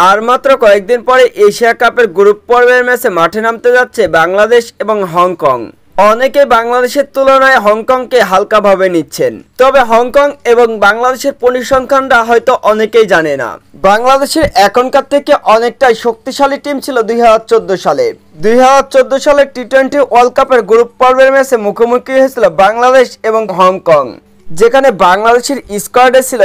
আর মাত্র কয়েকদিন পরে এশিয়া কাপের গ্রুপ পর্বের ম্যাচে মাঠে নামতে যাচ্ছে বাংলাদেশ এবং হংকং। অনেকে বাংলাদেশের তুলনায় হংকংকে হালকাভাবে নিচ্ছেন, তবে হংকং এবং বাংলাদেশের পরিসংখ্যানটা হয়তো অনেকেই জানে না। বাংলাদেশের এখনকার থেকে অনেকটাই শক্তিশালী টিম ছিল 2014 সালে। 2014 সালে টি-20 ওয়ার্ল্ড কাপের গ্রুপ পর্বের ম্যাচে মুখোমুখি হয়েছিল বাংলাদেশ এবং হংকং, যেখানে বাংলাদেশের স্কোয়াডে ছিল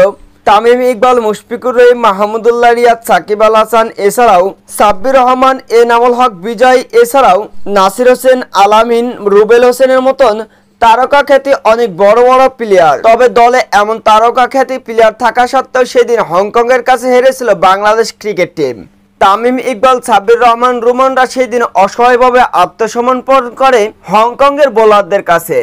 তামিম ইকবাল, মুশফিকুর রহিম, মাহমুদুল্লাহ রিয়াদ, সাকিব আল হাসান, এছাড়াও সাব্বির রহমান, এনামুল হক বিজয়, এছাড়াও নাসির হোসেন, আলামিন, রুবেল হোসেনের মতন তারকা খ্যাতি অনেক বড় বড় প্লেয়ার। তবে দলে এমন তারকা খ্যাতি প্লেয়ার থাকা সত্ত্বেও সেদিন হংকং এর কাছে হেরেছিল বাংলাদেশ ক্রিকেট টিম। তামিম ইকবাল, সাব্বির রহমান, রুমনরা সেদিন অসহায়ভাবে আত্মসমর্পণ করে হংকং এর বোলারদের কাছে।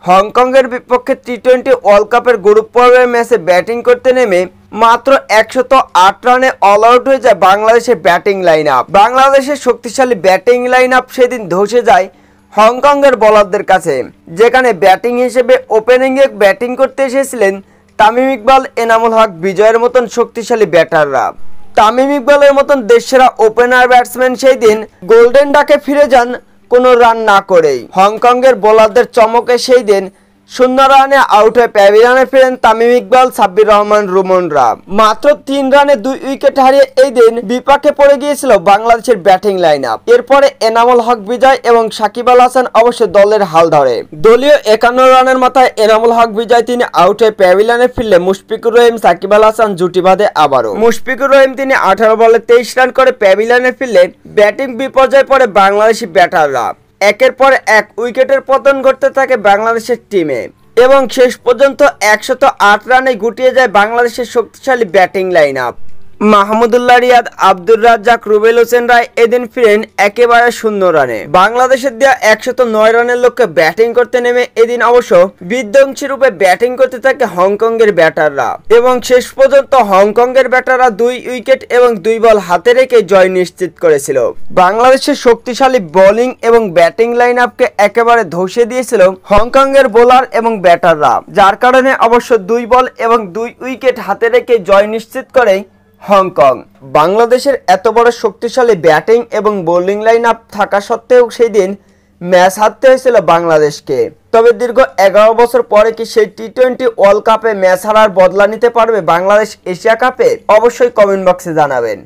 হংকং এর বিপক্ষে টি-20 ওয়ার্ল্ড কাপের গ্রুপ পর্বের ম্যাচে ব্যাটিং করতে নেমে মাত্র 108 রানে অল আউট হয়ে যায় বাংলাদেশের ব্যাটিং লাইন আপ। বাংলাদেশের শক্তিশালী ব্যাটিং লাইন আপ সেদিন ধসে যায় হংকং এর বোলারদের কাছে, যেখানে ব্যাটিং হিসেবে ওপেনিংয়ে ব্যাটিং করতে এসেছিলেন তামিম ইকবাল, এনামুল হক বিজয়ের মতন শক্তিশালী ব্যাটাররা। তামিম ইকবালের মতন দেশসেরা ওপেনার ব্যাটসম্যান সেই দিন গোল্ডেন ডাকে ফিরে যান কোনো রান না করেই। হংকং এর বোলারদের চমকে সেই দিন 0 রানে আউট হয়ে প্যাভিলিয়নে ফিরেন তামিম ইকবাল, সাব্বির রহমান, রুমনরা। মাত্র 3 রানে 2 উইকেট হারিয়ে এই দিন বিপাকে পড়ে গিয়েছিল বাংলাদেশের ব্যাটিং লাইন আপ। এরপরে এনামুল হক বিজয় এবং সাকিব আল হাসান অবশ্য দলের হাল ধরে। দলীয় 51 রানের মাথায় এনামুল হক বিজয় তিনি আউট হয়ে প্যাভিলিয়নে ফিরলে মুশফিকুর রহিম, সাকিব আল হাসান জুটি বাঁধে আবারও। মুশফিকুর রহিম তিনি 18 বলে 23 রান করে প্যাভিলিয়নে ফিরলে ব্যাটিং বিপর্যয়ে পড়ে বাংলাদেশি ব্যাটাররা। একের পর এক উইকেটের পতন ঘটতে থাকে বাংলাদেশের টিমে এবং শেষ পর্যন্ত 108 রানে গুটিয়ে যায় বাংলাদেশের শক্তিশালী batting line up. Mahmudullah Riyad, Abdur Razzak, Rubel Hossain রায় এদিন ফিরেন একেবারে 0 রানে। বাংলাদেশের দেওয়া 109 রানের লক্ষ্যে ব্যাটিং করতে নেমে এদিন অবশ্য বিধ্বংসী রূপে ব্যাটিং করতে থাকে হংকং এর ব্যাটাররা এবং শেষ পর্যন্ত হংকং এর ব্যাটাররা 2 উইকেট এবং 2 বল হাতে রেখে জয় নিশ্চিত করেছিল। বাংলাদেশের শক্তিশালী বোলিং এবং ব্যাটিং লাইন আপকে একেবারে ধসে দিয়েছিল হংকং এর বোলার এবং ব্যাটাররা, যার কারণে অবশ্য 2 বল এবং 2 উইকেট হাতে রেখে জয় নিশ্চিত করে হংকং। বাংলাদেশের এত বড় শক্তিশালী ব্যাটিং এবং বোলিং লাইন আপ থাকা সত্ত্বেও সেই দিন ম্যাচ হারতে হয়েছিল বাংলাদেশকে। তবে দীর্ঘ 11 বছর পরে কি সেই টি-20 ওয়ার্ল্ড কাপে ম্যাচ হারার বদলা নিতে পারবে বাংলাদেশ এশিয়া কাপে? অবশ্যই কমেন্ট বক্সে জানাবেন।